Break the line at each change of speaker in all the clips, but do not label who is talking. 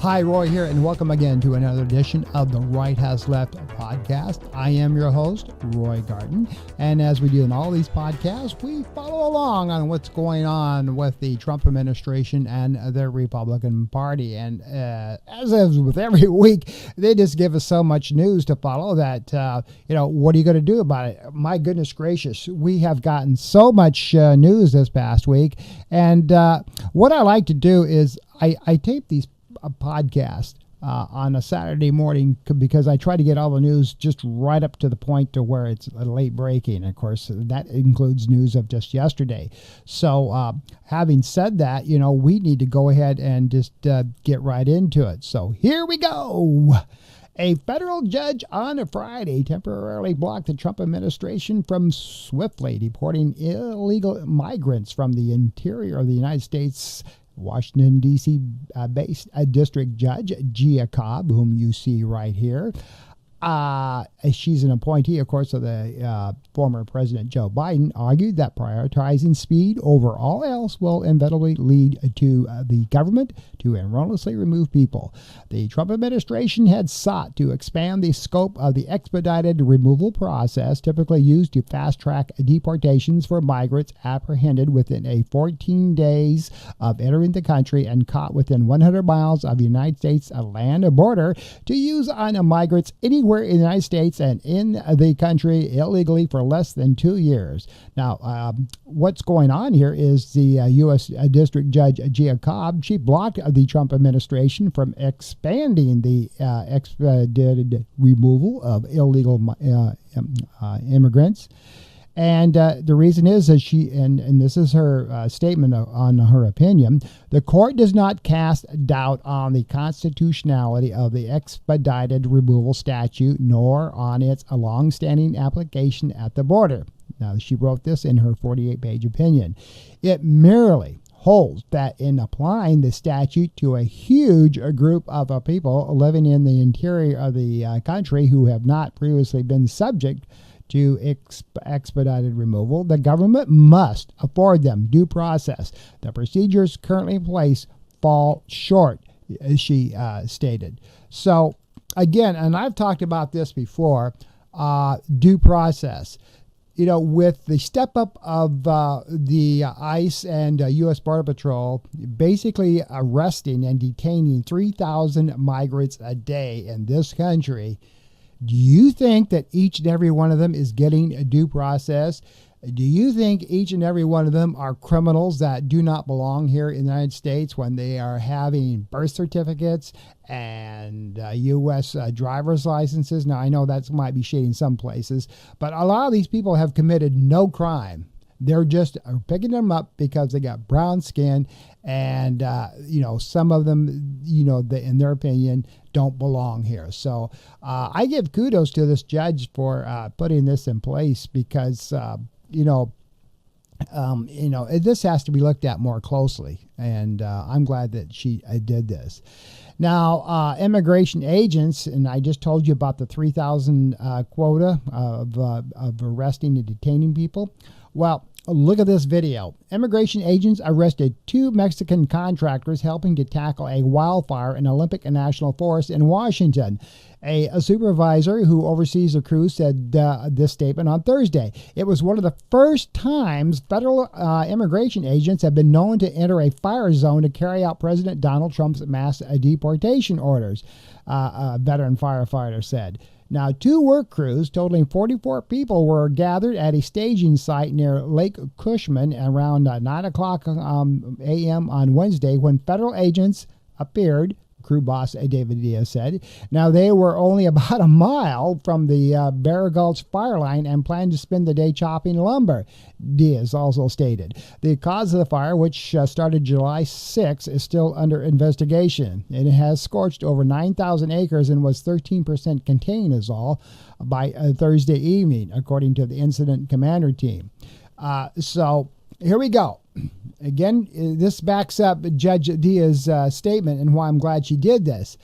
Hi, Roy here, and welcome again to another edition of the Right Has Left podcast. I am your host, Roy Garden, and as we do in all these podcasts, we follow along on what's going on with the Trump administration and the Republican Party. And as is with every week, they just give us so much news to follow that, what are you going to do about it? My goodness gracious, we have gotten so much news this past week, and what I like to do is I tape these a podcast on a Saturday morning because I try to get all the news just right up to the point to where it's late breaking. Of course, that includes news of just yesterday. So having said that, we need to go ahead and just get right into it. So here we go. A federal judge on a Friday temporarily blocked the Trump administration from swiftly deporting illegal migrants from the interior of the United States. Washington, D.C. Based District Judge Gia Cobb, whom you see right here. She's an appointee, of course, of the former President Joe Biden, argued that prioritizing speed over all else will inevitably lead to the government to erroneously remove people. The Trump administration had sought to expand the scope of the expedited removal process typically used to fast-track deportations for migrants apprehended within 14 days of entering the country and caught within 100 miles of the United States land border to use on migrants anywhere in the United States and in the country illegally for less than 2 years. Now, what's going on here is the U.S. District Judge Gia Cobb, she blocked the Trump administration from expanding the expedited removal of illegal immigrants. And the reason is that she, and this is her statement on her opinion, the court does not cast doubt on the constitutionality of the expedited removal statute, nor on its longstanding application at the border. Now, she wrote this in her 48-page opinion. It merely holds that in applying the statute to a huge group of people living in the interior of the country who have not previously been subject to expedited removal, the government must afford them due process. The procedures currently in place fall short, as she stated. So, again, and I've talked about this before, due process. With the step up of the ICE and U.S. Border Patrol basically arresting and detaining 3,000 migrants a day in this country, do you think that each and every one of them is getting a due process? Do you think each and every one of them are criminals that do not belong here in the United States when they are having birth certificates and U.S. driver's licenses? Now, I know that might be shading some places, but a lot of these people have committed no crime. They're just picking them up because they got brown skin and, some of them, in their opinion, don't belong here. So I give kudos to this judge for putting this in place because, this has to be looked at more closely. And I'm glad that she did this. Now, immigration agents, and I just told you about the 3,000 quota of arresting and detaining people. Well, look at this video. Immigration agents arrested 2 Mexican contractors helping to tackle a wildfire in Olympic National Forest in Washington. A supervisor who oversees the crew said this statement on Thursday. It was one of the first times federal immigration agents have been known to enter a fire zone to carry out President Donald Trump's mass deportation orders, a veteran firefighter said. Now, 2 work crews totaling 44 people were gathered at a staging site near Lake Cushman around 9 o'clock a.m. on Wednesday when federal agents appeared, crew boss David Diaz said. Now, they were only about a mile from the Bear Gulch fire line and planned to spend the day chopping lumber, Diaz also stated. The cause of the fire, which started July 6, is still under investigation. It has scorched over 9,000 acres and was 13% contained is all by Thursday evening, according to the incident commander team. So here we go. Again, this backs up Judge Diaz's statement and why I'm glad she did this.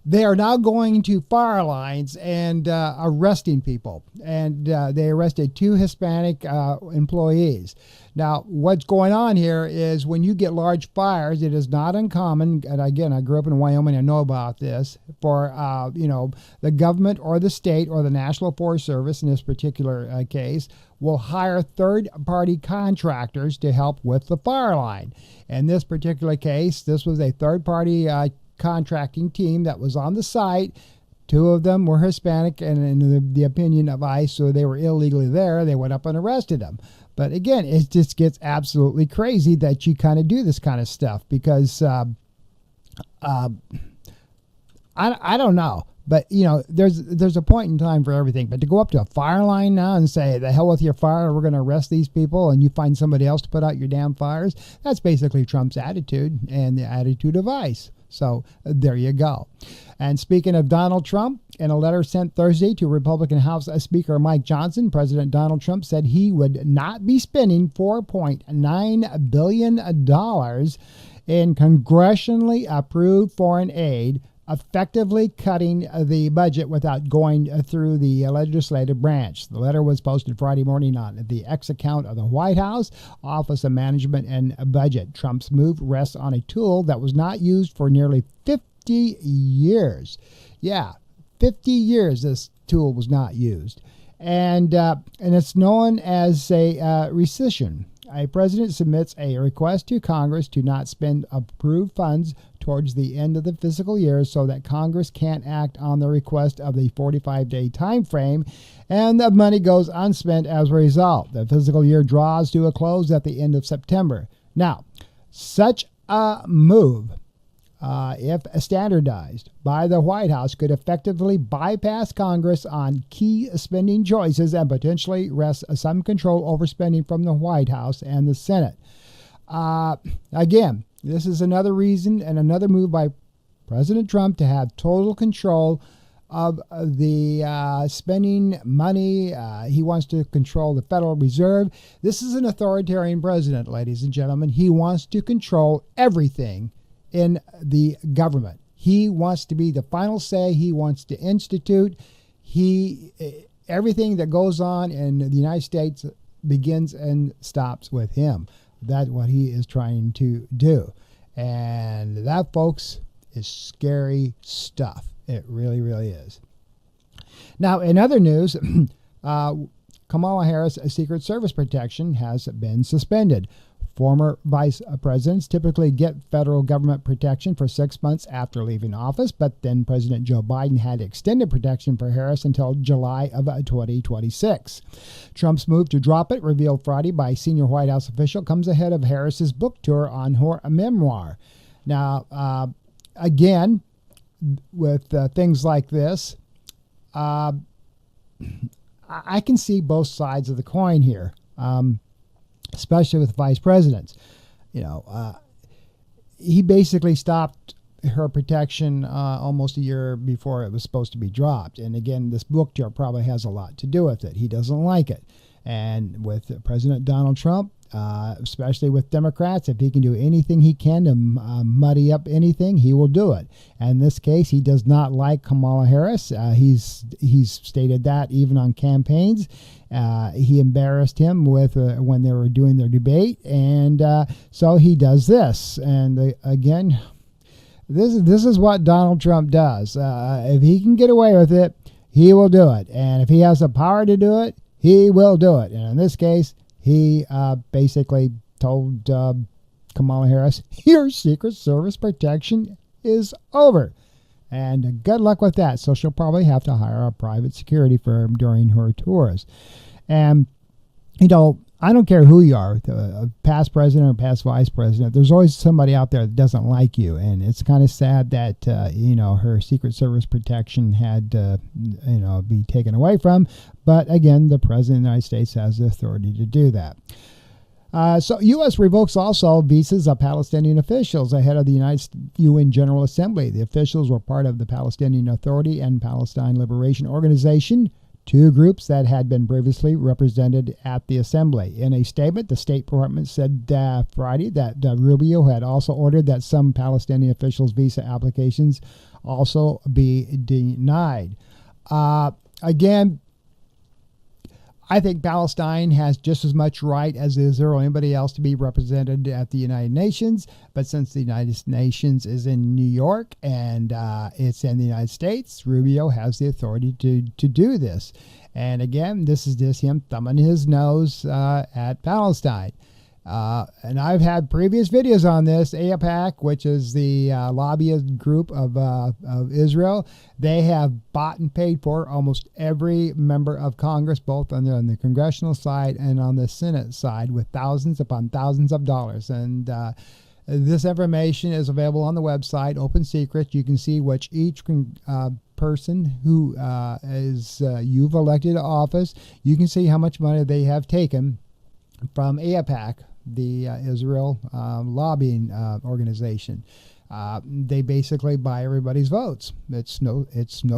they are now going to fire lines and arresting people. And they arrested 2 Hispanic employees. Now, what's going on here is when you get large fires, it is not uncommon, and again, I grew up in Wyoming, I know about this, for, the government or the state or the National Forest Service, in this particular case, will hire third-party contractors to help with the fire line. In this particular case, this was a third-party contracting team that was on the site. 2 of them were Hispanic, and in the opinion of ICE, so they were illegally there. They went up and arrested them. But again, it just gets absolutely crazy that you kind of do this kind of stuff because I don't know. But, there's a point in time for everything. But to go up to a fire line now and say, the hell with your fire, we're going to arrest these people, and you find somebody else to put out your damn fires, that's basically Trump's attitude and the attitude of ICE. So there you go. And speaking of Donald Trump, in a letter sent Thursday to Republican House Speaker Mike Johnson, President Donald Trump said he would not be spending $4.9 billion in congressionally approved foreign aid, effectively cutting the budget without going through the legislative branch. The letter was posted Friday morning on the X account of the White House, Office of Management and Budget. Trump's move rests on a tool that was not used for nearly 50 years. Yeah, 50 years this tool was not used. And it's known as a rescission. A president submits a request to Congress to not spend approved funds towards the end of the fiscal year so that Congress can't act on the request of the 45-day time frame, and the money goes unspent as a result. The fiscal year draws to a close at the end of September. Now, such a move, if standardized by the White House, could effectively bypass Congress on key spending choices and potentially wrest some control over spending from the White House and the Senate. Again, this is another reason and another move by President Trump to have total control of the spending money. He wants to control the Federal Reserve. This is an authoritarian president, ladies and gentlemen. He wants to control everything in the government. He wants to be the final say. He wants to institute. Everything that goes on in the United States begins and stops with him. That's what he is trying to do. And that, folks, is scary stuff. It really, really is. Now, in other news, Kamala Harris' Secret Service protection has been suspended. Former vice presidents typically get federal government protection for 6 months after leaving office, but then President Joe Biden had extended protection for Harris until July of 2026. Trump's move to drop it, revealed Friday by a senior White House official, comes ahead of Harris's book tour on her memoir. Now, again, with things like this, I can see both sides of the coin here. Especially with vice presidents. He basically stopped her protection almost a year before it was supposed to be dropped. And again, this book tour probably has a lot to do with it. He doesn't like it. And with President Donald Trump, especially with Democrats, if he can do anything he can to muddy up anything, he will do it. And in this case, he does not like Kamala Harris. He's stated that even on campaigns. He embarrassed him with when they were doing their debate, and so he does this. And again, this is what Donald Trump does. If he can get away with it, he will do it. And if he has the power to do it, he will do it. And in this case, he basically told Kamala Harris, your Secret Service protection is over. And good luck with that. So she'll probably have to hire a private security firm during her tours. And, I don't care who you are, a past president or past vice president, there's always somebody out there that doesn't like you. And it's kind of sad that, her Secret Service protection had to, be taken away from. But again, the President of the United States has the authority to do that. So U.S. revokes also visas of Palestinian officials ahead of the UN General Assembly. The officials were part of the Palestinian Authority and Palestine Liberation Organization, two groups that had been previously represented at the assembly. In a statement, the State Department said Friday that Rubio had also ordered that some Palestinian officials' visa applications also be denied. Again, I think Palestine has just as much right as Israel or anybody else to be represented at the United Nations. But since the United Nations is in New York and it's in the United States, Rubio has the authority to do this. And again, this is just him thumbing his nose at Palestine. And I've had previous videos on this. AIPAC, which is the lobbyist group of Israel, they have bought and paid for almost every member of Congress, both on the congressional side and on the Senate side, with thousands upon thousands of dollars. And this information is available on the website, Open Secret. You can see which each person who is you've elected to office. You can see how much money they have taken from AIPAC, the Israel lobbying organization. They basically buy everybody's votes. It's no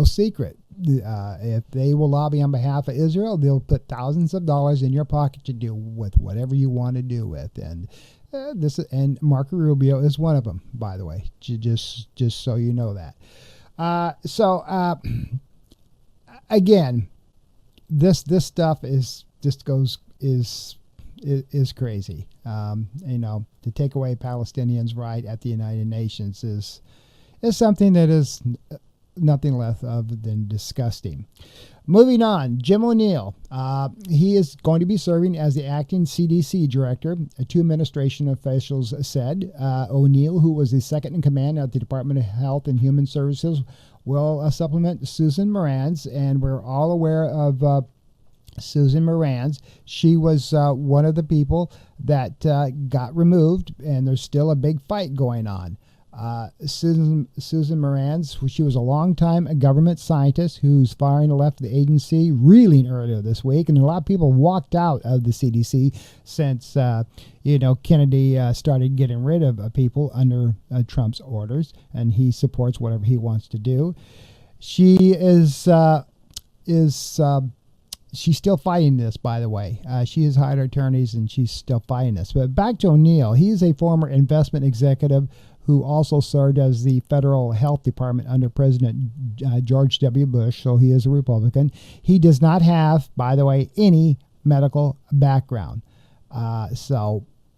secret. If they will lobby on behalf of Israel, they'll put thousands of dollars in your pocket to do with whatever you want to do with. And and Marco Rubio is one of them, by the way. Just so you know that. Again, this stuff is crazy. To take away Palestinians' right at the United Nations is something that is nothing less than disgusting. Moving on, Jim O'Neill. He is going to be serving as the acting CDC director, two administration officials said. O'Neill, who was the second in command at the Department of Health and Human Services, will supplement Susan Moran's, and we're all aware of Susan Moran's. She was one of the people that got removed, and there's still a big fight going on. Susan Moran's, she was a long-time government scientist whose firing left the agency reeling earlier this week, and a lot of people walked out of the CDC since Kennedy started getting rid of people under Trump's orders, and he supports whatever he wants to do. She she's still fighting this, by the way. She has hired attorneys, and she's still fighting this. But back to O'Neill. He is a former investment executive who also served as the Federal Health Department under President George W. Bush, so he is a Republican. He does not have, by the way, any medical background. And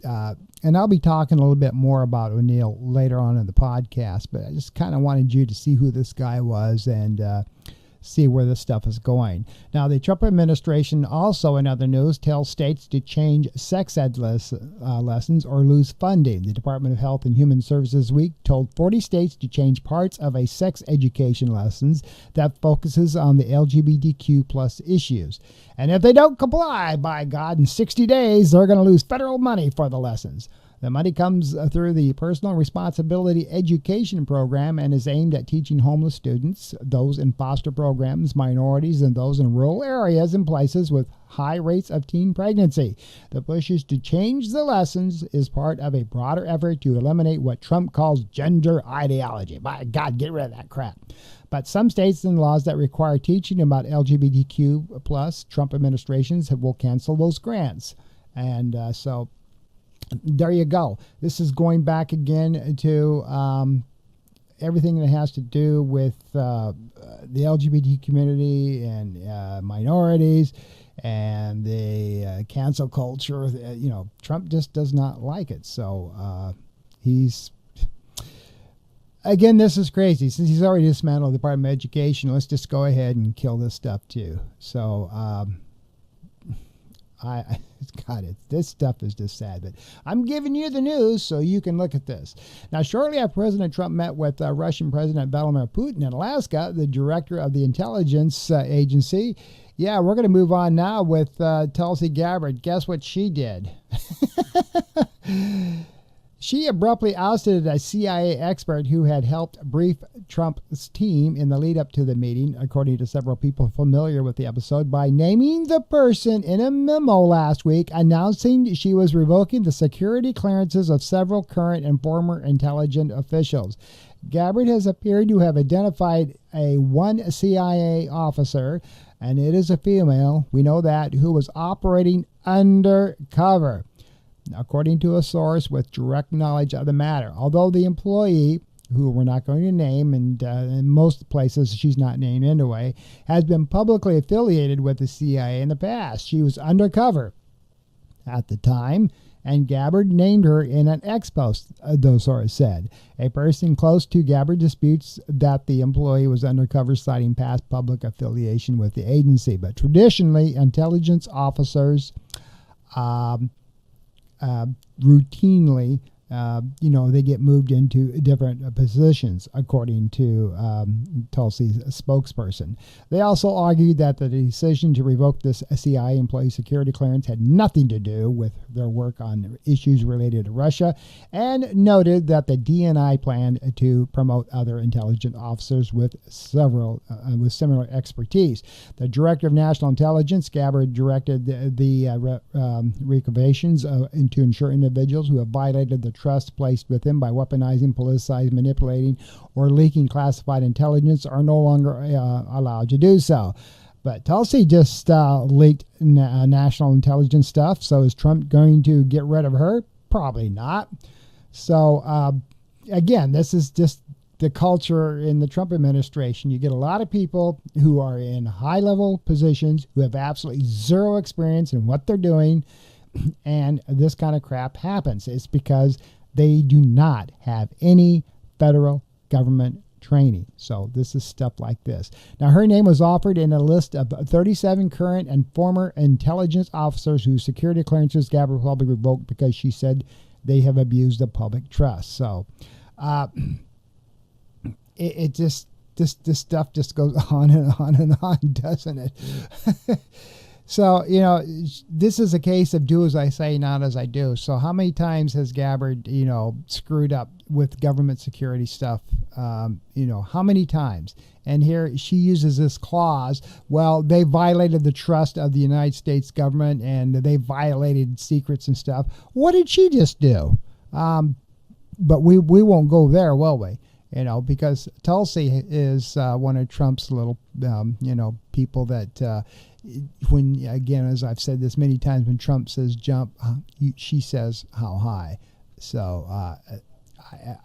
I'll be talking a little bit more about O'Neill later on in the podcast, but I just kind of wanted you to see who this guy was and see where this stuff is going. Now, the Trump administration also, in other news, tells states to change sex ed lessons or lose funding. The Department of Health and Human Services Week told 40 states to change parts of a sex education lessons that focuses on the LGBTQ plus issues. And if they don't comply, by God, in 60 days, they're going to lose federal money for the lessons. The money comes through the Personal Responsibility Education Program and is aimed at teaching homeless students, those in foster programs, minorities, and those in rural areas and places with high rates of teen pregnancy. The push to change the lessons is part of a broader effort to eliminate what Trump calls gender ideology. By God, get rid of that crap. But some states and laws that require teaching about LGBTQ plus Trump administrations will cancel those grants. And so there you go. This is going back again to everything that has to do with the LGBT community and minorities and the cancel culture. Trump just does not like it. So again, this is crazy. Since he's already dismantled the Department of Education, let's just go ahead and kill this stuff too. So this stuff is just sad, but I'm giving you the news so you can look at this. Now, shortly after President Trump met with Russian President Vladimir Putin in Alaska, the director of the intelligence agency, we're going to move on now with Tulsi Gabbard. Guess what she did? She abruptly ousted a CIA expert who had helped brief Trump's team in the lead up to the meeting, according to several people familiar with the episode, by naming the person in a memo last week announcing she was revoking the security clearances of several current and former intelligence officials. Gabbard has appeared to have identified one CIA officer and it is a female, we know that, who was operating undercover, according to a source with direct knowledge of the matter. Although the employee, who we're not going to name, and in most places she's not named anyway, has been publicly affiliated with the CIA in the past. She was undercover at the time, and Gabbard named her in an ex-post, those sources said. A person close to Gabbard disputes that the employee was undercover, citing past public affiliation with the agency. But traditionally, intelligence officers routinely, they get moved into different positions, according to Tulsi's spokesperson. They also argued that the decision to revoke this CIA employee security clearance had nothing to do with their work on issues related to Russia, and noted that the DNI planned to promote other intelligence officers with similar expertise. The director of national intelligence, Gabbard, directed the revocations to ensure individuals who have violated the trust placed with him by weaponizing, politicizing, manipulating, or leaking classified intelligence are no longer allowed to do so. But Tulsi just leaked national intelligence stuff, so is Trump going to get rid of her? Probably not. So, again, this is just the culture in the Trump administration. You get a lot of people who are in high-level positions who have absolutely zero experience in what they're doing, and this kind of crap happens. It's because they do not have any federal government training. So this is stuff like this. Now, her name was offered in a list of 37 current and former intelligence officers whose security clearances Gabbard will be revoked because she said they have abused the public trust. So this stuff just goes on and on and on, doesn't it? So, this is a case of do as I say, not as I do. So how many times has Gabbard, screwed up with government security stuff? How many times? And here she uses this clause, well, they violated the trust of the United States government and they violated secrets and stuff. What did she just do? But we won't go there, will we? Because Tulsi is one of Trump's little, people that... when, again, as I've said this many times, when Trump says jump, she says how high. So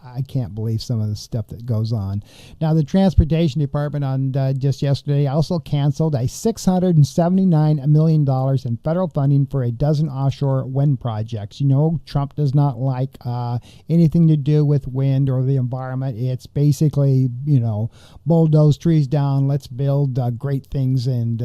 I can't believe some of the stuff that goes on. Now, the Transportation Department on just yesterday also canceled a $679 million in federal funding for a dozen offshore wind projects. Trump does not like anything to do with wind or the environment. It's basically, bulldoze trees down, let's build great things and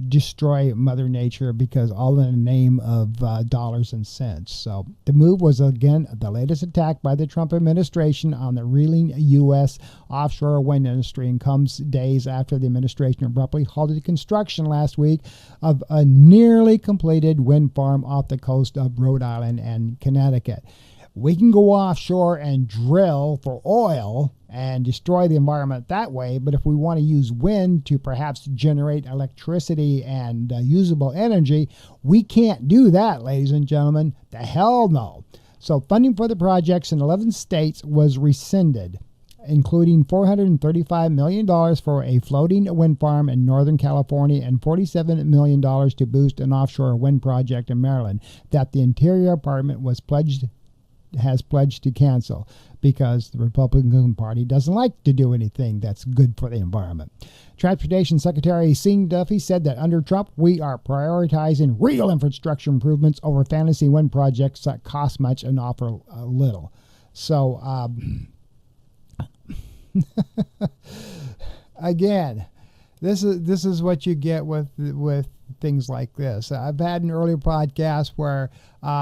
destroy Mother Nature, because all in the name of dollars and cents. So the move was, again, the latest attack by the Trump administration on the reeling U.S. offshore wind industry, and comes days after the administration abruptly halted construction last week of a nearly completed wind farm off the coast of Rhode Island and Connecticut. We can go offshore and drill for oil and destroy the environment that way, but if we want to use wind to perhaps generate electricity and usable energy, we can't do that, ladies and gentlemen. The hell no. So funding for the projects in 11 states was rescinded, including $435 million for a floating wind farm in Northern California and $47 million to boost an offshore wind project in Maryland that the Interior Department has pledged to cancel, because the Republican Party doesn't like to do anything that's good for the environment. Transportation Secretary Sean Duffy said that under Trump, we are prioritizing real infrastructure improvements over fantasy wind projects that cost much and offer little. So, again, this is what you get with things like this. I've had an earlier podcast where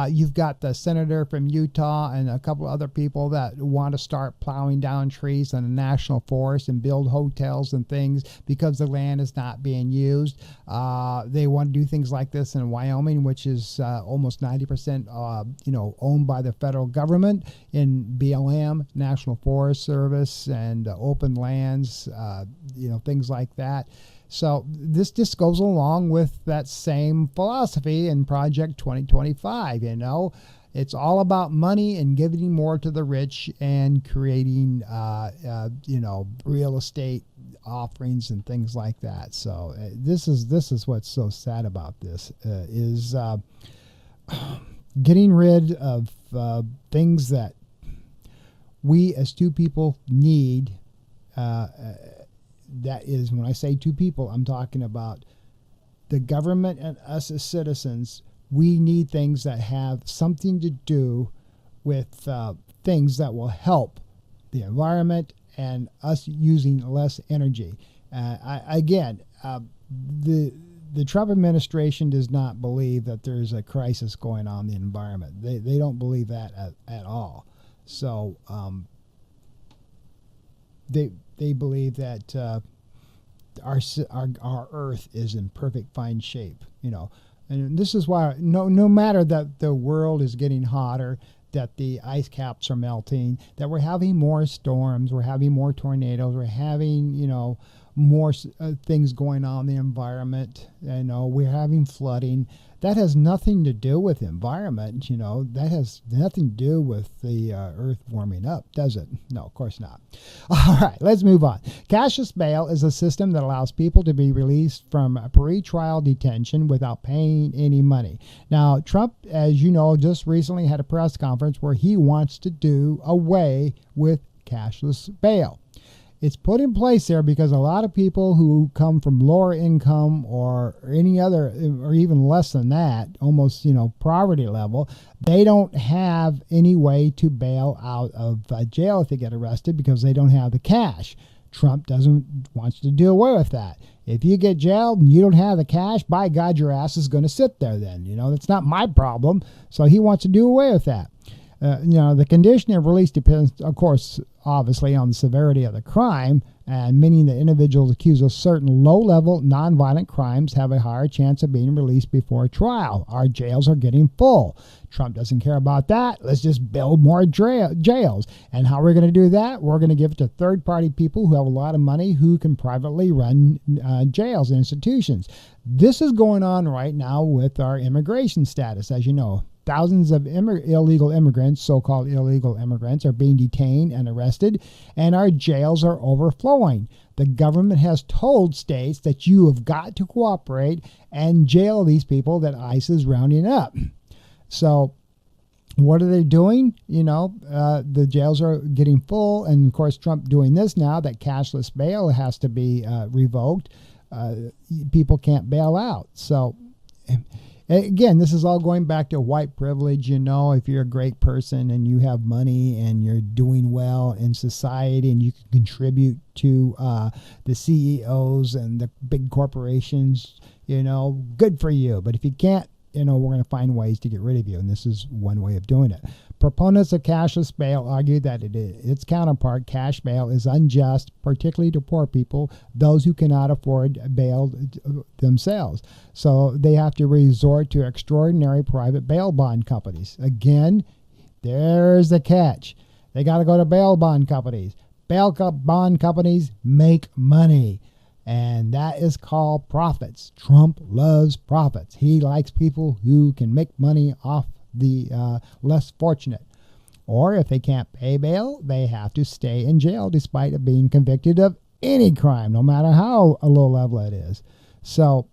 you've got the senator from Utah and a couple other people that want to start plowing down trees in the national forest and build hotels and things because the land is not being used. They want to do things like this in Wyoming, which is almost 90% owned by the federal government, in BLM, National Forest Service, and open lands, things like that. So this just goes along with that same philosophy in Project 2025. It's all about money and giving more to the rich and creating, real estate offerings and things like that. So this is what's so sad about this is getting rid of things that we as two people need. That is, when I say two people, I'm talking about the government and us as citizens. We need things that have something to do with things that will help the environment and us using less energy. The Trump administration does not believe that there's a crisis going on in the environment. They don't believe that at all. So they believe that our Earth is in perfect fine shape, and this is why no matter that the world is getting hotter, that the ice caps are melting, that we're having more storms, we're having more tornadoes, we're having more things going on in the environment. We're having flooding. That has nothing to do with the environment. That has nothing to do with the Earth warming up, does it? No, of course not. All right, let's move on. Cashless bail is a system that allows people to be released from pre-trial detention without paying any money. Now, Trump, as you know, just recently had a press conference where he wants to do away with cashless bail. It's put in place there because a lot of people who come from lower income or any other, or even less than that, almost, poverty level, they don't have any way to bail out of jail if they get arrested because they don't have the cash. Trump wants to do away with that. If you get jailed and you don't have the cash, by God, your ass is going to sit there then. That's not my problem. So he wants to do away with that. The condition of release depends, of course, obviously on the severity of the crime, and meaning that individuals accused of certain low-level, nonviolent crimes have a higher chance of being released before trial. Our jails are getting full. Trump doesn't care about that. Let's just build more jails. And how we're going to do that? We're going to give it to third-party people who have a lot of money who can privately run jails and institutions. This is going on right now with our immigration status, as you know. Thousands of illegal immigrants, so-called illegal immigrants, are being detained and arrested, and our jails are overflowing. The government has told states that you have got to cooperate and jail these people that ICE is rounding up. So what are they doing? The jails are getting full, and of course Trump doing this now that cashless bail has to be revoked. People can't bail out. So again, this is all going back to white privilege. If you're a great person and you have money and you're doing well in society and you can contribute to the CEOs and the big corporations, good for you. But if you can't, we're going to find ways to get rid of you. And this is one way of doing it. Proponents of cashless bail argue that its counterpart, cash bail, is unjust, particularly to poor people, those who cannot afford bail themselves. So they have to resort to extraordinary private bail bond companies. Again, there's the catch. They got to go to bail bond companies. Bail bond companies make money, and that is called profits. Trump loves profits. He likes people who can make money off the less fortunate. Or if they can't pay bail, they have to stay in jail despite being convicted of any crime, no matter how low level it is. So,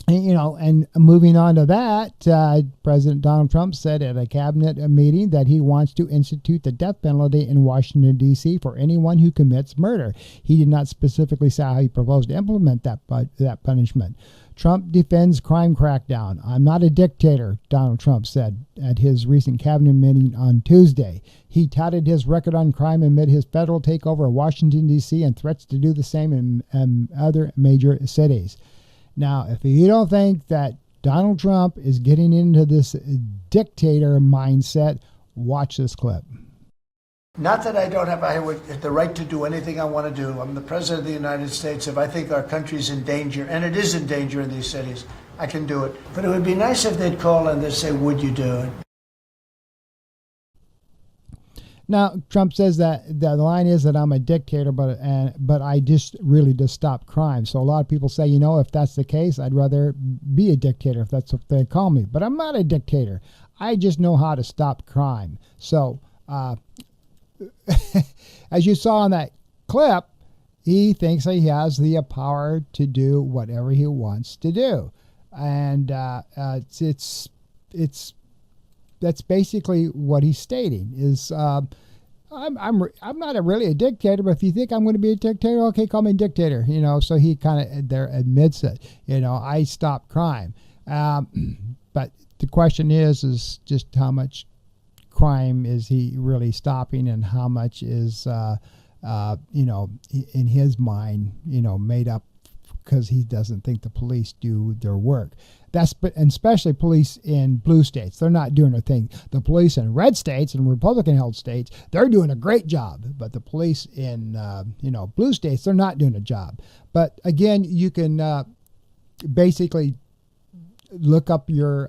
and moving on to that, President Donald Trump said at a cabinet meeting that he wants to institute the death penalty in Washington, D.C. for anyone who commits murder. He did not specifically say how he proposed to implement that punishment. Trump defends crime crackdown. I'm not a dictator, Donald Trump said at his recent cabinet meeting on Tuesday. He touted his record on crime amid his federal takeover of Washington, D.C. and threats to do the same in other major cities. Now, if you don't think that Donald Trump is getting into this dictator mindset, watch this clip.
Not that I don't have the right to do anything I want to do. I'm the president of the United States. If I think our country's in danger, and it is in danger in these cities, I can do it. But it would be nice if they'd call and they'd say, would you do it?
Now, Trump says that the line is that I'm a dictator, but I just stop crime. So a lot of people say, if that's the case, I'd rather be a dictator if that's what they call me. But I'm not a dictator. I just know how to stop crime. So as you saw in that clip, He thinks that he has the power to do whatever he wants to do, and that's basically what he's stating. Is I'm not really a dictator, but if you think I'm going to be a dictator, okay, call me a dictator. So he kind of there admits it. I stop crime, but the question is just how much crime is he really stopping, and how much is in his mind, made up because he doesn't think the police do their work. And especially police in blue states. They're not doing a thing. The police in red states and Republican-held states, they're doing a great job. But the police in, blue states, they're not doing a job. But again, you can basically look up your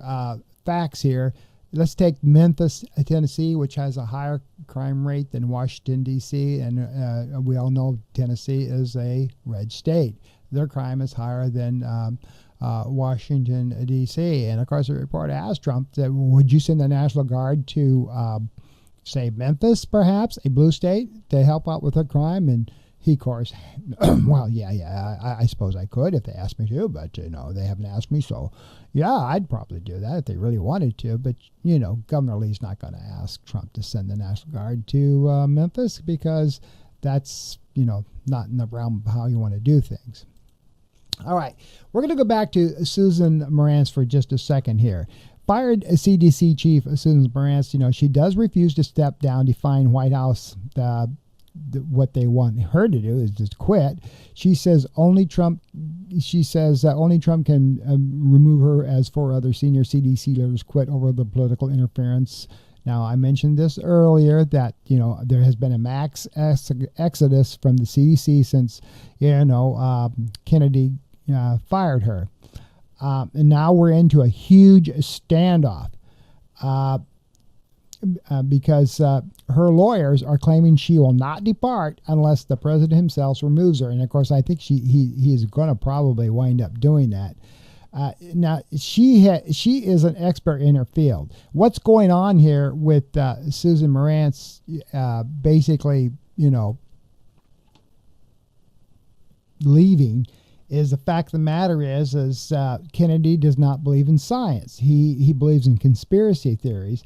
facts here. Let's take Memphis, Tennessee, which has a higher crime rate than Washington, D.C., and we all know Tennessee is a red state. Their crime is higher than Washington, D.C. And, of course, the report asked Trump, that, would you send the National Guard to, say, Memphis, perhaps, a blue state, to help out with their crime? And he, of course, well, I suppose I could if they asked me to, but, they haven't asked me, so, yeah, I'd probably do that if they really wanted to. But, Governor Lee's not going to ask Trump to send the National Guard to Memphis, because that's, not in the realm of how you want to do things. All right, we're going to go back to Susan Marantz for just a second here. Fired CDC chief Susan Marantz, she does refuse to step down, defying White House what they want her to do is just quit. She says only Trump can remove her, as 4 other senior CDC leaders quit over the political interference. Now, I mentioned this earlier that, there has been a max exodus from the CDC since, Kennedy fired her. And now we're into a huge standoff because her lawyers are claiming she will not depart unless the president himself removes her. And, of course, I think he is going to probably wind up doing that. Now, she is an expert in her field. What's going on here with Susan Marantz basically, leaving is the fact of the matter is Kennedy does not believe in science. He believes in conspiracy theories.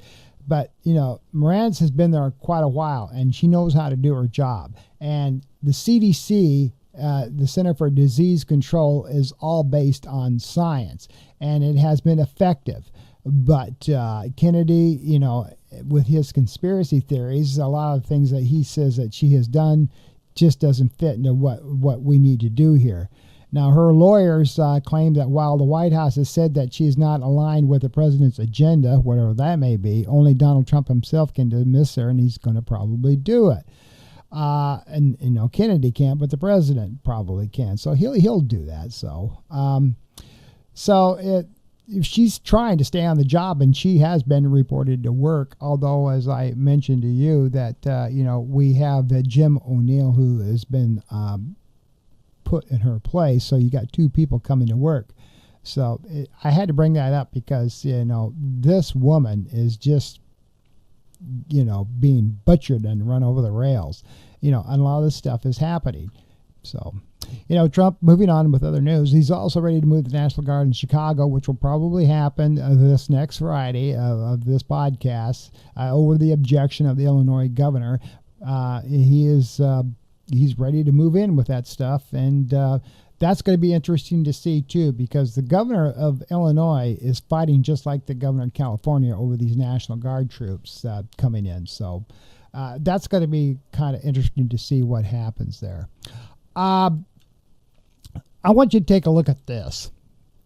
But, Marantz has been there quite a while, and she knows how to do her job. And the CDC, the Center for Disease Control, is all based on science, and it has been effective. But Kennedy, with his conspiracy theories, a lot of things that he says that she has done just doesn't fit into what we need to do here. Now, her lawyers claim that while the White House has said that she is not aligned with the president's agenda, whatever that may be, only Donald Trump himself can dismiss her, and he's going to probably do it. And Kennedy can't, but the president probably can. So he'll do that. If she's trying to stay on the job, and she has been reported to work, although, as I mentioned to you, that we have Jim O'Neill, who has been put in her place. So you got 2 people coming to work. So I had to bring that up because this woman is just being butchered and run over the rails. And a lot of this stuff is happening. So, Trump, moving on with other news, he's also ready to move the National Guard in Chicago, which will probably happen this next Friday of this podcast, over the objection of the Illinois governor. He's ready to move in with that stuff, and that's going to be interesting to see, too, because the governor of Illinois is fighting just like the governor of California over these National Guard troops coming in. So that's going to be kind of interesting to see what happens there. I want you to take a look at this.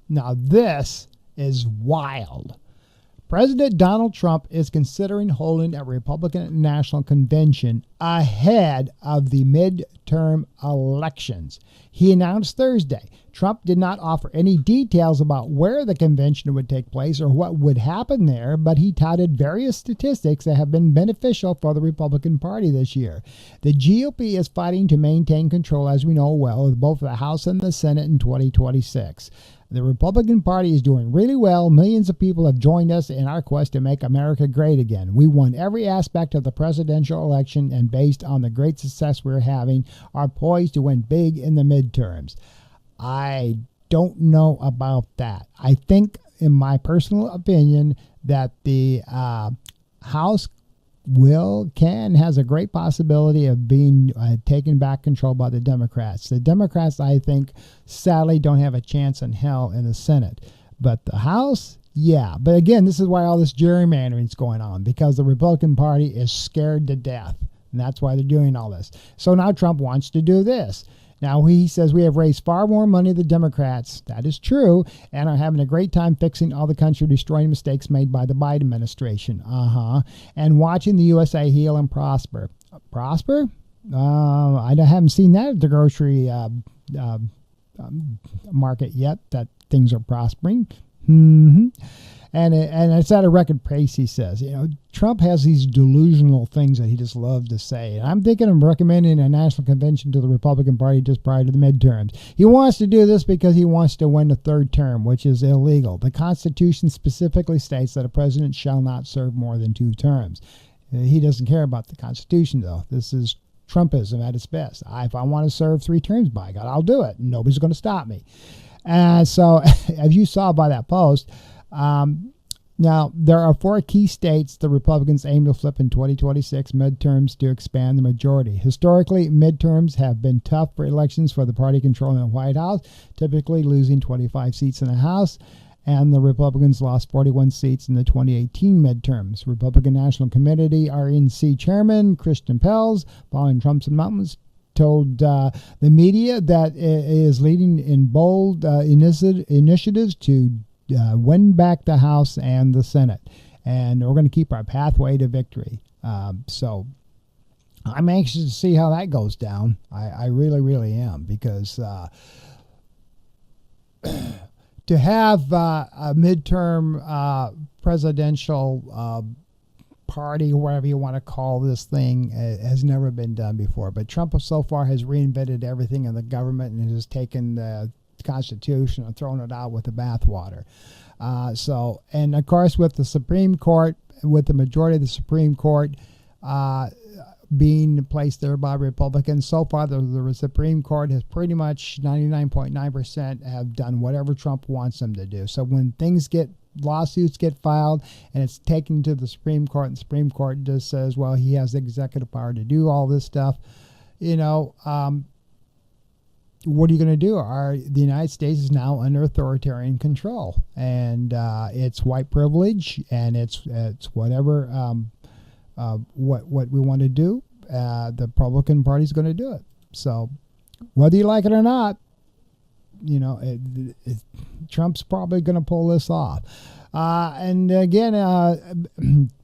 Now, this is wild. President Donald Trump is considering holding a Republican National Convention ahead of the midterm elections. He announced Thursday. Trump did not offer any details about where the convention would take place or what would happen there, but he touted various statistics that have been beneficial for the Republican Party this year. The GOP is fighting to maintain control, as we know well, of both the House and the Senate in 2026. The Republican Party is doing really well. Millions of people have joined us in our quest to make America great again. We won every aspect of the presidential election, and based on the great success we're having, are poised to win big in the midterms. I don't know about that. I think, in my personal opinion, that the House has a great possibility of being taken back control by the Democrats. The Democrats, I think, sadly don't have a chance in hell in the Senate. But the House, yeah. But again, this is why all this gerrymandering is going on, because the Republican Party is scared to death. And that's why they're doing all this. So now Trump wants to do this. Now, he says we have raised far more money than the Democrats. That is true, and are having a great time fixing all the country-destroying mistakes made by the Biden administration. And watching the USA heal and prosper. Prosper? I haven't seen that at the grocery market yet, that things are prospering. And it's at a record pace, he says. You know, Trump has these delusional things that he just loves to say. And I'm thinking of recommending a national convention to the Republican Party just prior to the midterms. He wants to do this because he wants to win a third term, which is illegal. The Constitution specifically states that a president shall not serve more than 2 terms. He doesn't care about the Constitution, though. This is Trumpism at its best. If I want to serve 3 terms, by God, I'll do it. Nobody's going to stop me. So, as you saw by that post, now, there are 4 key states the Republicans aim to flip in 2026 midterms to expand the majority. Historically, midterms have been tough for elections for the party controlling the White House, typically losing 25 seats in the House, and the Republicans lost 41 seats in the 2018 midterms. Republican National Committee RNC Chairman Christian Pelz, following Trump's announcements, told the media that it is leading in bold initiatives to win back the House and the Senate, and we're going to keep our pathway to victory. So I'm anxious to see how that goes down. I really, really am, because to have a midterm presidential party, whatever you want to call this thing, has never been done before. But Trump so far has reinvented everything in the government and has taken the Constitution and thrown it out with the bathwater. And of course, with the Supreme Court, with the majority of the Supreme Court being placed there by Republicans, so far the Supreme Court has pretty much 99.9% have done whatever Trump wants them to do. So when lawsuits get filed and it's taken to the Supreme Court, and the Supreme Court just says, well, he has the executive power to do all this stuff, what are you going to do? The United States is now under authoritarian control, and it's white privilege, and it's whatever what we want to do. The Republican Party is going to do it. So whether you like it or not, Trump's probably going to pull this off. And again,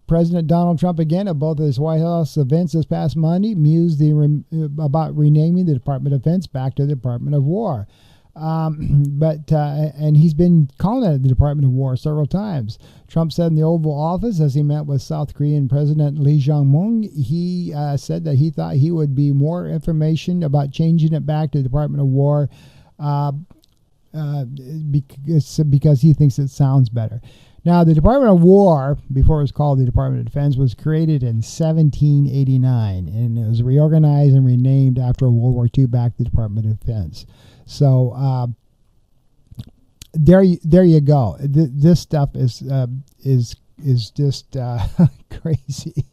President Donald Trump, again, at both of his White House events this past Monday, mused about renaming the Department of Defense back to the Department of War. And he's been calling it the Department of War several times. Trump said in the Oval Office, as he met with South Korean President Lee Jae-myung, he said that he thought he would be more information about changing it back to the Department of War because he thinks it sounds better. Now, the Department of War, before it was called the Department of Defense, was created in 1789, and it was reorganized and renamed after World War II back to the Department of Defense. So there you go. This stuff is just crazy.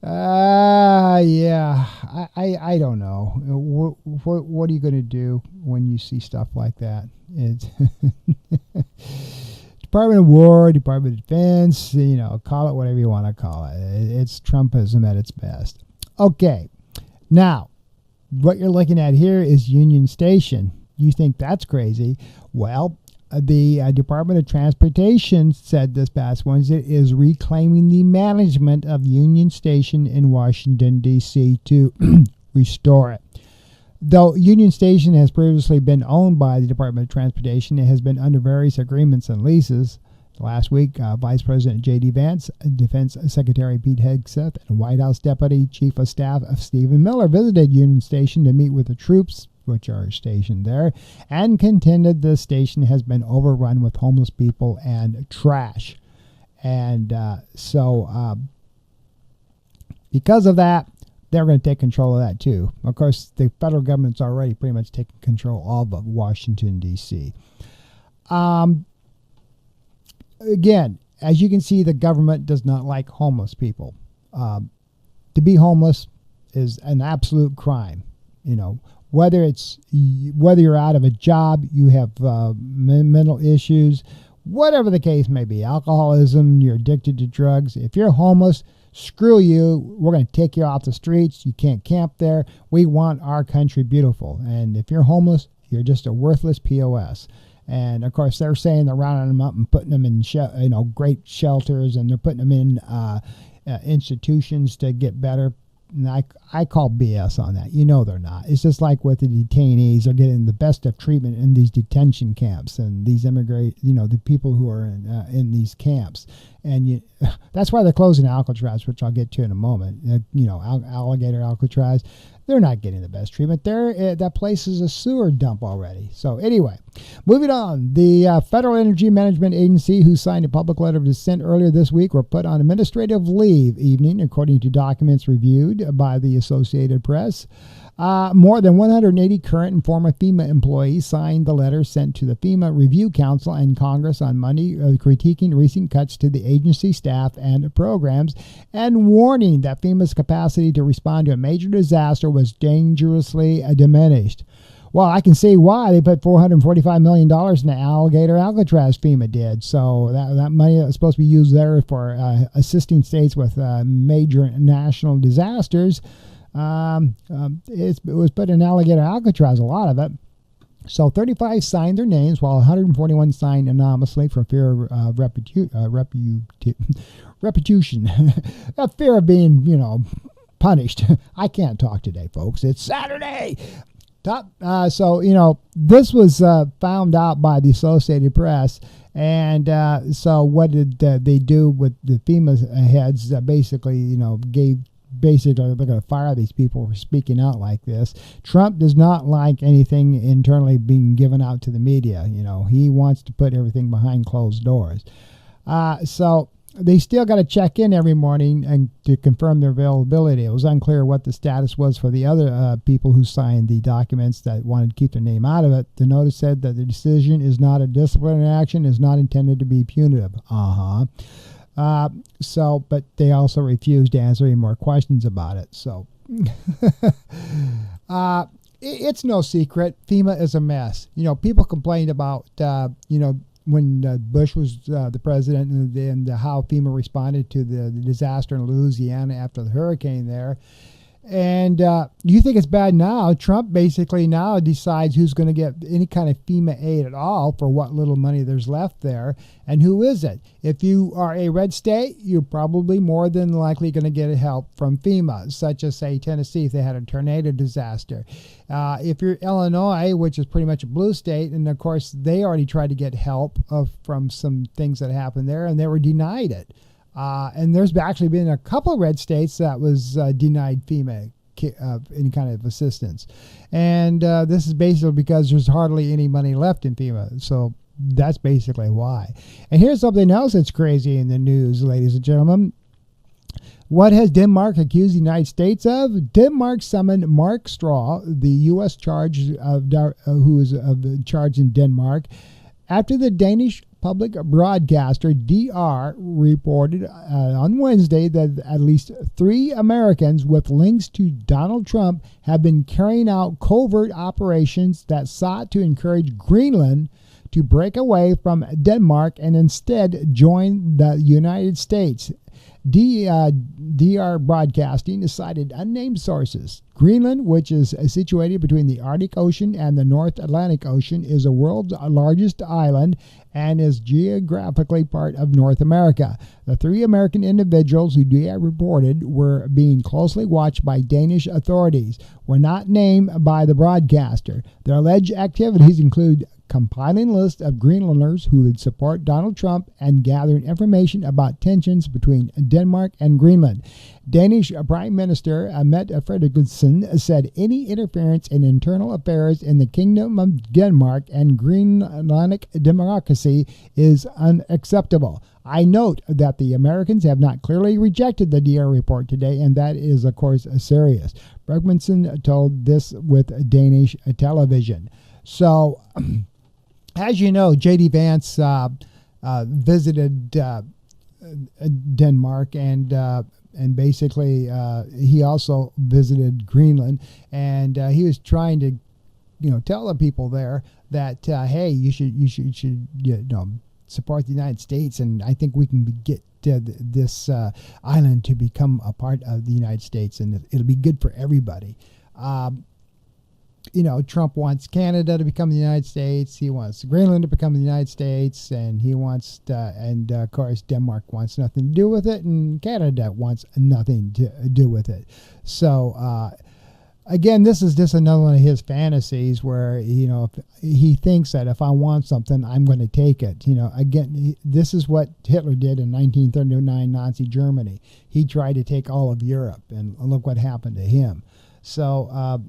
Yeah, I don't know. What are you going to do when you see stuff like that? It's Department of War, Department of Defense, call it whatever you want to call it. It's Trumpism at its best. Okay, now, what you're looking at here is Union Station. You think that's crazy. Well, the Department of Transportation said this past Wednesday is reclaiming the management of Union Station in Washington, D.C. to restore it. Though Union Station has previously been owned by the Department of Transportation, it has been under various agreements and leases. Last week, Vice President J.D. Vance, Defense Secretary Pete Hegseth, and White House Deputy Chief of Staff Stephen Miller visited Union Station to meet with the troops, which are stationed there, and contended the station has been overrun with homeless people and trash. And because of that, they're going to take control of that too. Of course, the federal government's already pretty much taken control of Washington, D.C. Again, as you can see, the government does not like homeless people. To be homeless is an absolute crime. You know, whether you're out of a job, you have mental issues, whatever the case may be, alcoholism, you're addicted to drugs. If you're homeless, screw you. We're going to take you off the streets. You can't camp there. We want our country beautiful. And if you're homeless, you're just a worthless POS. And of course, they're saying they're rounding them up and putting them in, great shelters, and they're putting them in institutions to get better. And I call BS on that. You know they're not. It's just like with the detainees. They're getting the best of treatment in these detention camps and these the people who are in these camps. And that's why they're closing Alcatraz, which I'll get to in a moment. Alligator Alcatraz. They're not getting the best treatment. That place is a sewer dump already. So anyway, moving on. The Federal Energy Management Agency, who signed a public letter of dissent earlier this week, were put on administrative leave evening, according to documents reviewed by the Associated Press. More than 180 current and former FEMA employees signed the letter sent to the FEMA Review Council and Congress on Monday, critiquing recent cuts to the agency staff and programs and warning that FEMA's capacity to respond to a major disaster was dangerously diminished. Well, I can see why they put $445 million in the Alligator Alcatraz, FEMA did. So that money that was supposed to be used there for assisting states with major national disasters, it was put in Alligator Alcatraz, a lot of it. So 35 signed their names, while 141 signed anonymously for fear of reputation. A fear of being, punished. I can't talk today, folks. It's Saturday. This was found out by the Associated Press. And so what did they do with the FEMA heads? Basically, they're going to fire these people for speaking out like this. Trump does not like anything internally being given out to the media. He wants to put everything behind closed doors. So they still got to check in every morning and to confirm their availability. It was unclear what the status was for the other people who signed the documents that wanted to keep their name out of it. The notice said that the decision is not a disciplinary action, is not intended to be punitive. But they also refused to answer any more questions about it. So it's no secret. FEMA is a mess. People complained about, when Bush was the president and how FEMA responded to the disaster in Louisiana after the hurricane there. And you think it's bad now. Trump basically now decides who's going to get any kind of FEMA aid at all for what little money there's left there. And who is it? If you are a red state, you're probably more than likely going to get help from FEMA, such as, say, Tennessee, if they had a tornado disaster. If you're Illinois, which is pretty much a blue state, and of course they already tried to get help from some things that happened there, and they were denied it. And there's actually been a couple red states that was denied FEMA any kind of assistance. And this is basically because there's hardly any money left in FEMA. So that's basically why. And here's something else that's crazy in the news, ladies and gentlemen. What has Denmark accused the United States of? Denmark summoned Mark Straw, the U.S. who is charged in Denmark, after the Danish public broadcaster DR reported on Wednesday that at least 3 Americans with links to Donald Trump have been carrying out covert operations that sought to encourage Greenland to break away from Denmark and instead join the United States. DR Broadcasting cited unnamed sources. Greenland, which is situated between the Arctic Ocean and the North Atlantic Ocean, is the world's largest island and is geographically part of North America. The 3 American individuals who DR reported were being closely watched by Danish authorities were not named by the broadcaster. Their alleged activities include compiling lists of Greenlanders who would support Donald Trump and gathering information about tensions between between Denmark and Greenland. Danish Prime Minister Mette Frederiksen said any interference in internal affairs in the Kingdom of Denmark and Greenlandic democracy is unacceptable. I note that the Americans have not clearly rejected the DR report today, and that is, of course, serious. Bergmanson told this with Danish television. So, as you know, J.D. Vance visited Denmark, and basically he also visited Greenland, and he was trying to, tell the people there that hey, you should support the United States, and I think we can get this island to become a part of the United States, and it'll be good for everybody. Trump wants Canada to become the United States. He wants Greenland to become the United States, and he wants, of course, Denmark wants nothing to do with it, and Canada wants nothing to do with it. So, again, this is just another one of his fantasies where, if he thinks that if I want something, I'm going to take it. Again, this is what Hitler did in 1939 Nazi Germany. He tried to take all of Europe, and look what happened to him. So,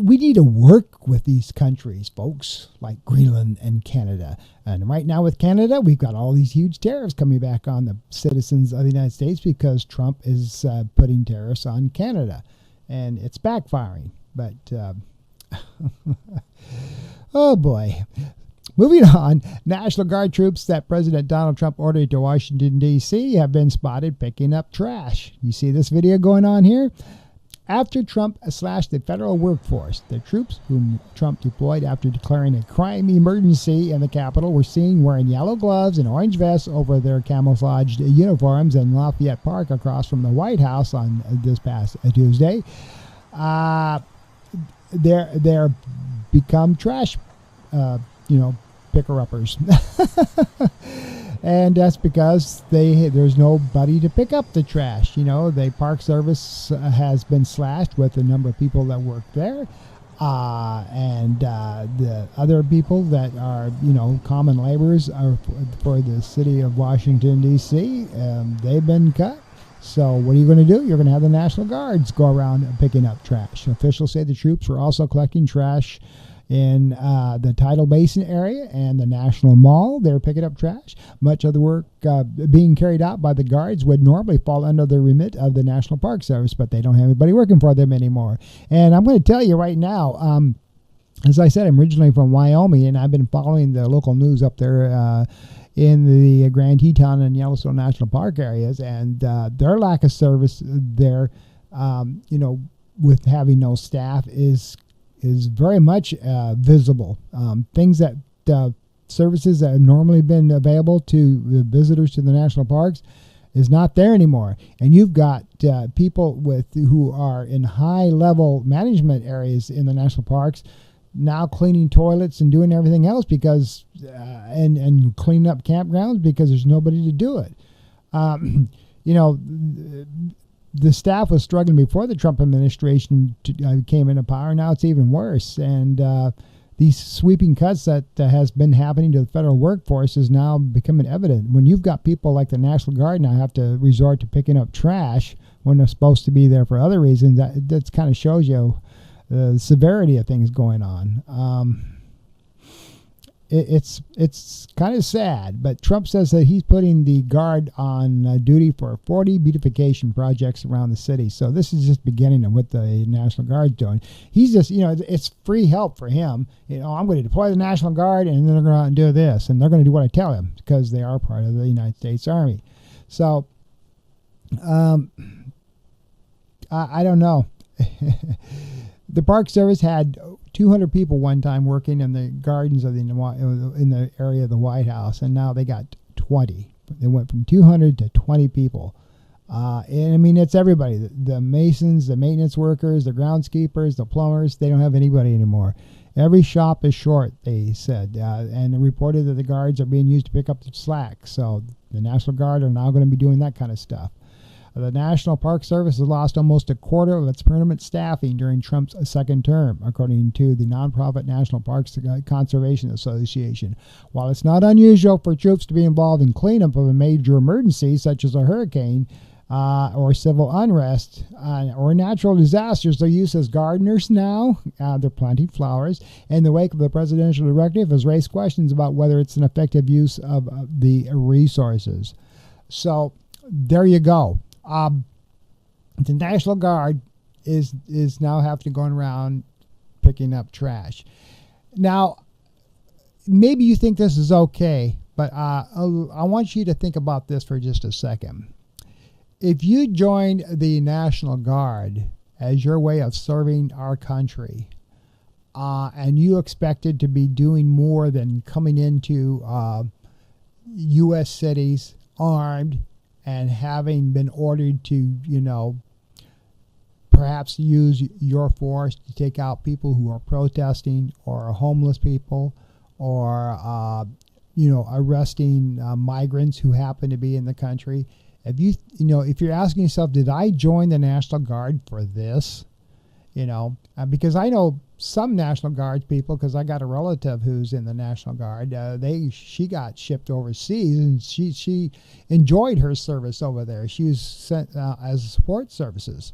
we need to work with these countries, folks, like Greenland and Canada. And right now with Canada, we've got all these huge tariffs coming back on the citizens of the United States because Trump is putting tariffs on Canada. And it's backfiring. But, oh boy. Moving on, National Guard troops that President Donald Trump ordered to Washington, D.C. have been spotted picking up trash. You see this video going on here? After Trump slashed the federal workforce, the troops whom Trump deployed after declaring a crime emergency in the Capitol were seen wearing yellow gloves and orange vests over their camouflaged uniforms in Lafayette Park across from the White House on this past Tuesday. They're become trash, picker-uppers. And that's because there's nobody to pick up the trash. The Park Service has been slashed with the number of people that work there. And the other people that are, common laborers are for the city of Washington, D.C., they've been cut. So what are you going to do? You're going to have the National Guards go around picking up trash. Officials say the troops were also collecting trash in the Tidal Basin area and the National Mall. They're picking up trash. Much of the work being carried out by the guards would normally fall under the remit of the National Park Service, but they don't have anybody working for them anymore. And I'm going to tell you right now, as I said, I'm originally from Wyoming, and I've been following the local news up there in the Grand Teton and Yellowstone National Park areas, and their lack of service there, with having no staff is very much visible. Things that services that have normally been available to the visitors to the national parks is not there anymore. And you've got people who are in high-level management areas in the national parks now cleaning toilets and doing everything else because and cleaning up campgrounds because there's nobody to do it. The staff was struggling before the Trump administration came into power. Now it's even worse. And these sweeping cuts that has been happening to the federal workforce is now becoming evident. When you've got people like the National Guard now have to resort to picking up trash when they're supposed to be there for other reasons, that kind of shows you the severity of things going on. It's kind of sad, but Trump says that he's putting the Guard on duty for 40 beautification projects around the city. So this is just beginning of what the National Guard's doing. He's just, it's free help for him. I'm going to deploy the National Guard, and then they're going to go out and do this, and they're going to do what I tell them because they are part of the United States Army. So, I don't know. The Park Service had 200 people one time working in the gardens in the area of the White House, and now they got 20. They went from 200 to 20 people. And I mean, it's everybody. The masons, the maintenance workers, the groundskeepers, the plumbers, they don't have anybody anymore. Every shop is short, they said, and they reported that the guards are being used to pick up the slack. So the National Guard are now going to be doing that kind of stuff. The National Park Service has lost almost a quarter of its permanent staffing during Trump's second term, according to the nonprofit National Parks Conservation Association. While it's not unusual for troops to be involved in cleanup of a major emergency, such as a hurricane, or civil unrest, or natural disasters, they're used as gardeners now. They're planting flowers. In the wake of the presidential directive has raised questions about whether it's an effective use of the resources. So there you go. The National Guard is now having to go around picking up trash. Now, maybe you think this is okay, but I want you to think about this for just a second. If you joined the National Guard as your way of serving our country, and you expected to be doing more than coming into U.S. cities armed and having been ordered to, perhaps use your force to take out people who are protesting or homeless people or, arresting migrants who happen to be in the country. If you're asking yourself, did I join the National Guard for this? Because I know some National Guard people, because I got a relative who's in the National Guard. She got shipped overseas, and she enjoyed her service over there. She was sent as support services,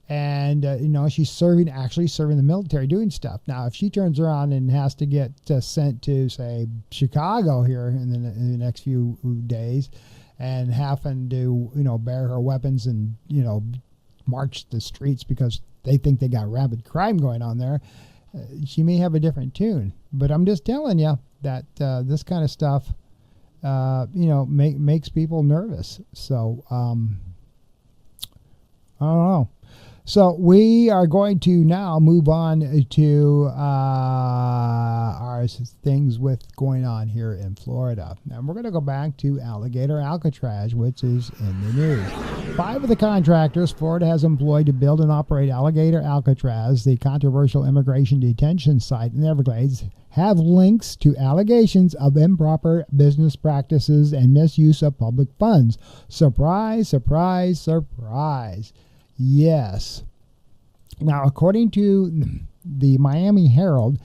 and she's serving the military, doing stuff. Now, if she turns around and has to get sent to, say, Chicago here in the next few days, and having to, bear her weapons and, march the streets because they think they got rabid crime going on there, she may have a different tune. But I'm just telling you that this kind of stuff, makes people nervous. So, I don't know. So we are going to now move on to our things with going on here in Florida. And we're going to go back to Alligator Alcatraz, which is in the news. 5 of the contractors Florida has employed to build and operate Alligator Alcatraz, the controversial immigration detention site in the Everglades, have links to allegations of improper business practices and misuse of public funds. Surprise, surprise, surprise. Yes. Now, according to the Miami Herald,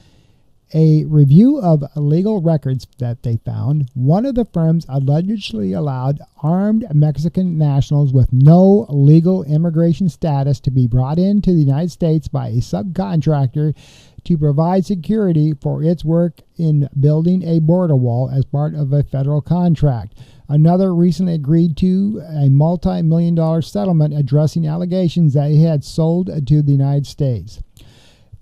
a review of legal records that they found, one of the firms allegedly allowed armed Mexican nationals with no legal immigration status to be brought into the United States by a subcontractor to provide security for its work in building a border wall as part of a federal contract. Another recently agreed to a multi-million-dollar settlement addressing allegations that he had sold to the United States.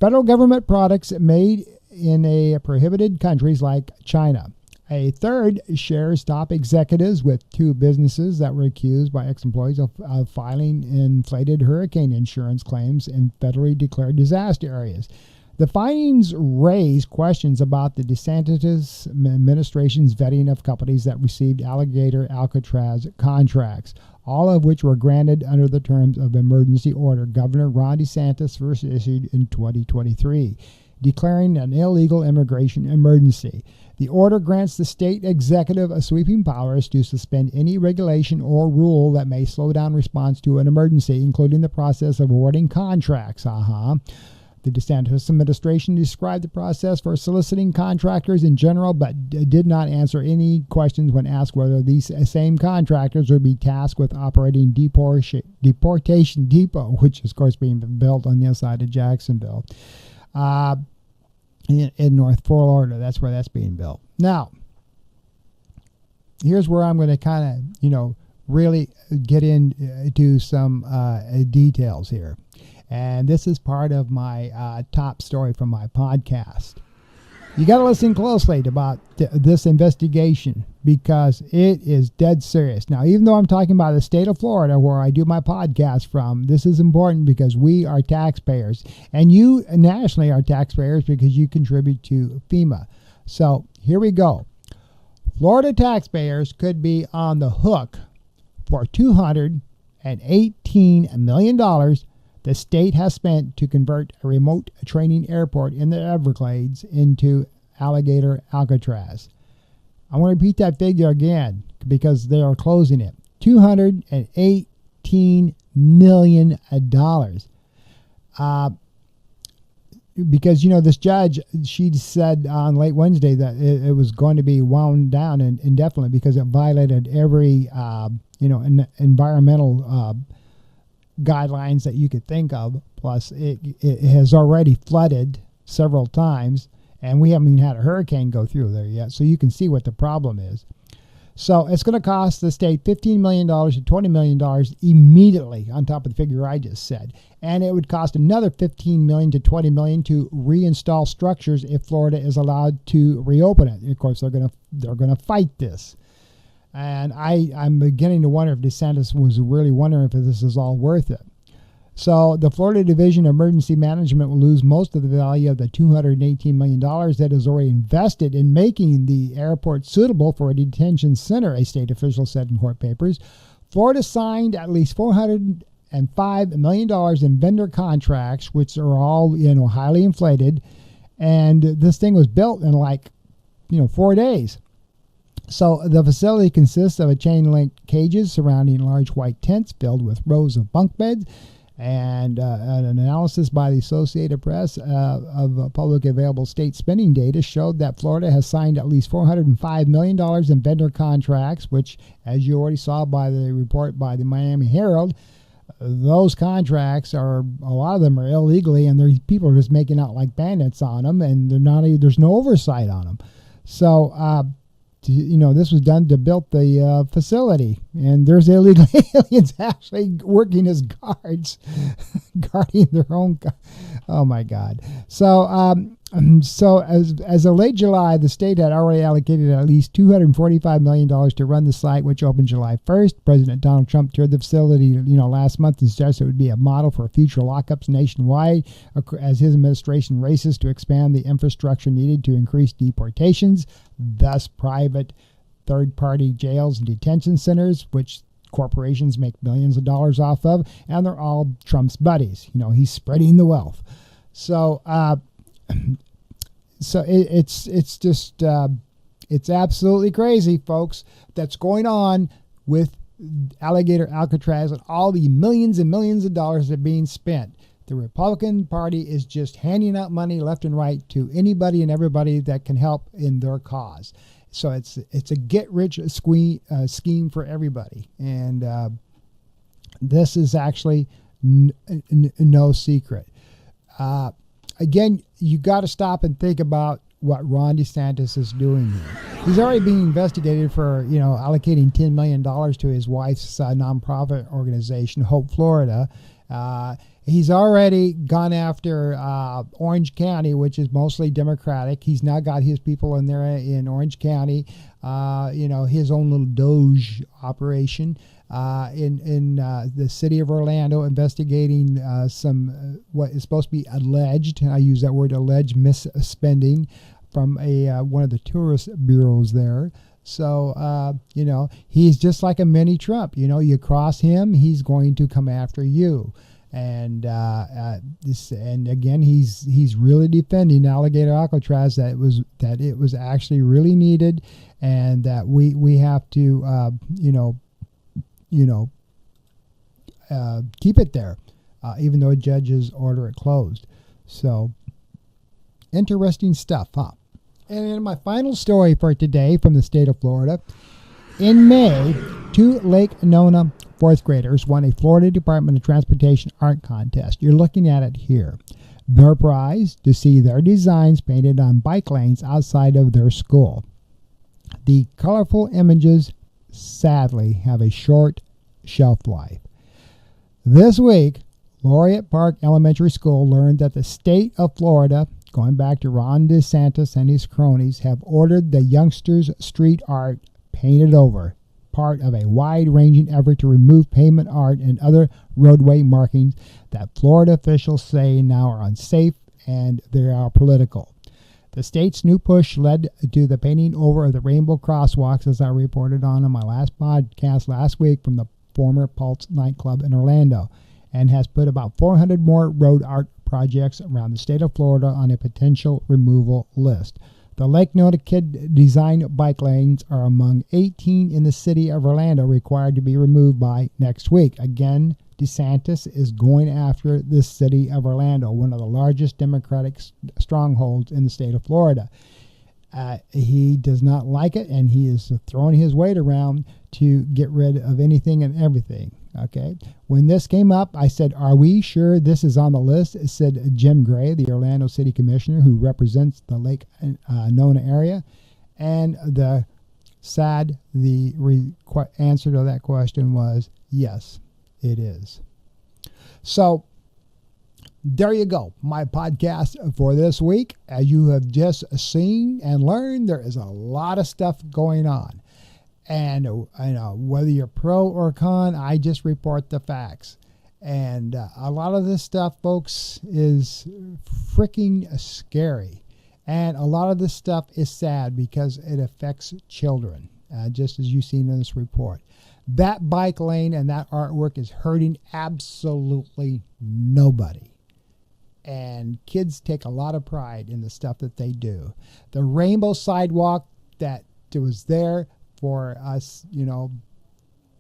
Federal government products made in prohibited countries like China. A third shares top executives with 2 businesses that were accused by ex-employees of filing inflated hurricane insurance claims in federally declared disaster areas. The findings raise questions about the DeSantis administration's vetting of companies that received Alligator Alcatraz contracts, all of which were granted under the terms of emergency order Governor Ron DeSantis first issued in 2023, declaring an illegal immigration emergency. The order grants the state executive sweeping powers to suspend any regulation or rule that may slow down response to an emergency, including the process of awarding contracts. The DeSantis administration described the process for soliciting contractors in general, but did not answer any questions when asked whether these same contractors would be tasked with operating Deportation Depot, which is, of course, being built on the other side of Jacksonville, in North Florida. That's where that's being built. Now, here's where I'm going to kind of, really get into some details here. And this is part of my top story from my podcast. You got to listen closely about this investigation because it is dead serious. Now, even though I'm talking about the state of Florida where I do my podcast from, this is important because we are taxpayers. And you nationally are taxpayers because you contribute to FEMA. So here we go. Florida taxpayers could be on the hook for $218 million the state has spent to convert a remote training airport in the Everglades into Alligator Alcatraz. I want to repeat that figure again because they are closing it. $218 $15 million. Because, this judge, she said on late Wednesday that it was going to be wound down indefinitely because it violated every, environmental guidelines that you could think of. Plus, it has already flooded several times, and we haven't even had a hurricane go through there yet. So you can see what the problem is. So it's going to cost the state $15 million to $20 million immediately on top of the figure I just said. And it would cost another $15 million to $20 million to reinstall structures if Florida is allowed to reopen it. Of course, they're going to fight this. And I'm beginning to wonder if DeSantis was really wondering if this is all worth it. So the Florida Division of Emergency Management will lose most of the value of the $218 million that is already invested in making the airport suitable for a detention center, a state official said in court papers. Florida signed at least $405 million in vendor contracts, which are all, highly inflated. And this thing was built in 4 days. So the facility consists of a chain link cages surrounding large white tents filled with rows of bunk beds. And an analysis by the Associated Press of public available state spending data showed that Florida has signed at least $405 million in vendor contracts, which, as you already saw by the report by the Miami Herald, those contracts a lot of them are illegally, and people are just making out like bandits on them, and there's no oversight on them. So, this was done to build the facility, and there's illegal aliens actually working as guards, guarding their own. Oh my God! So as of late July, the state had already allocated at least $245 million to run the site, which opened July 1st. President Donald Trump toured the facility, last month and suggested it would be a model for future lockups nationwide, as his administration races to expand the infrastructure needed to increase deportations, thus private third-party jails and detention centers, which corporations make millions of dollars off of, and they're all Trump's buddies. He's spreading the wealth. So, it's just it's absolutely crazy, folks, that's going on with Alligator Alcatraz and all the millions and millions of dollars that are being spent. The Republican Party is just handing out money left and right to anybody and everybody that can help in their cause. So it's a get-rich scheme for everybody, and this is actually no secret. Again, you got to stop and think about what Ron DeSantis is doing here. He's already being investigated for, allocating $10 million to his wife's nonprofit organization, Hope Florida. He's already gone after Orange County, which is mostly Democratic. He's now got his people in there in Orange County, his own little Doge operation. In the city of Orlando, investigating some what is supposed to be alleged, I use that word alleged, misspending from one of the tourist bureaus there. So, he's just like a mini Trump. You cross him, he's going to come after you. And again, he's really defending Alligator Alcatraz that it was actually really needed, and that we have to keep it there, even though judges order it closed. So, interesting stuff, huh? And in my final story for today from the state of Florida, in May, 2 Lake Nona fourth graders won a Florida Department of Transportation art contest. You're looking at it here. Their prize, to see their designs painted on bike lanes outside of their school. The colorful images, sadly, have a short shelf life. This week, Laureate Park Elementary School learned that the state of Florida, going back to Ron DeSantis and his cronies, have ordered the youngsters' street art painted over, part of a wide-ranging effort to remove pavement art and other roadway markings that Florida officials say now are unsafe and they are political. The state's new push led to the painting over of the rainbow crosswalks, as I reported on my last podcast last week from the former Pulse nightclub in Orlando, and has put about 400 more road art projects around the state of Florida on a potential removal list. The Lake Nona kid-designed bike lanes are among 18 in the city of Orlando required to be removed by next week. Again, DeSantis is going after the city of Orlando, one of the largest Democratic strongholds in the state of Florida. He does not like it, and he is throwing his weight around to get rid of anything and everything. Okay. When this came up, I said, "Are we sure this is on the list?" It said Jim Gray, the Orlando City Commissioner who represents the Lake Nona area, and the answer to that question was yes, it is. So there you go, my podcast for this week. As you have just seen and learned, there is a lot of stuff going on. And whether you're pro or con, I just report the facts. And a lot of this stuff, folks, is freaking scary. And a lot of this stuff is sad because it affects children, just as you've seen in this report. That bike lane and that artwork is hurting absolutely nobody. And kids take a lot of pride in the stuff that they do. The rainbow sidewalk that was there for us,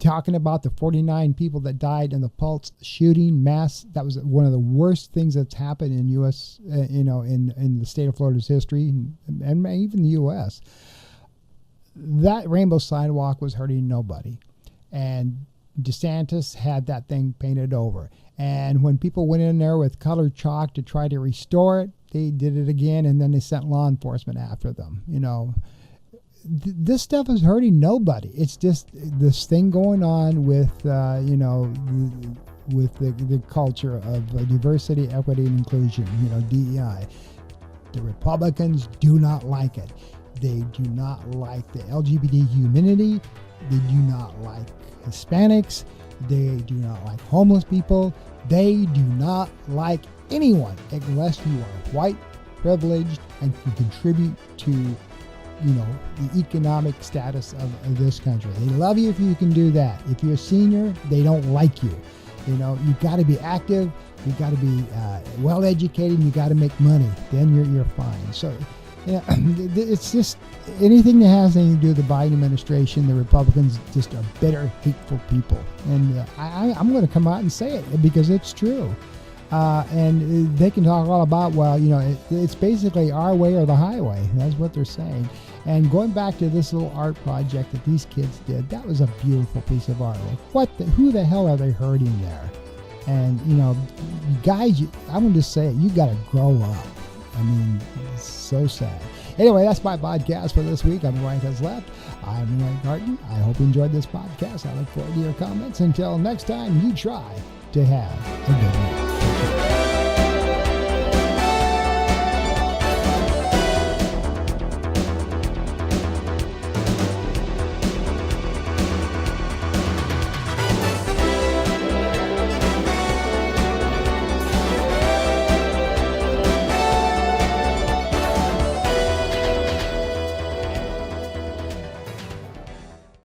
talking about the 49 people that died in the Pulse shooting mass. That was one of the worst things that's happened in U.S., in the state of Florida's history, and even the U.S. That rainbow sidewalk was hurting nobody. And DeSantis had that thing painted over. And when people went in there with colored chalk to try to restore it, they did it again, and then they sent law enforcement after them, This stuff is hurting nobody. It's just this thing going on with, with the culture of diversity, equity, and inclusion, DEI. The Republicans do not like it. They do not like the LGBT community. They do not like Hispanics. They do not like homeless people. They do not like anyone unless you are white, privileged, and can contribute to the economic status of this country. They love you if you can do that. If you're a senior, they don't like you. You've got to be active. You've got to be well educated. You got to make money. Then you're fine. So, it's just anything that has anything to do with the Biden administration. The Republicans just are bitter, hateful people, and I'm going to come out and say it because it's true. And they can talk all about, it's basically our way or the highway. That's what they're saying. And going back to this little art project that these kids did, that was a beautiful piece of artwork. Who the hell are they hurting there? And, guys, I'm going to just say it, you got to grow up. I mean, it's so sad. Anyway, that's my podcast for this week on The Right Has Left. I'm Roy Garten. I hope you enjoyed this podcast. I look forward to your comments. Until next time, you try to have a good night.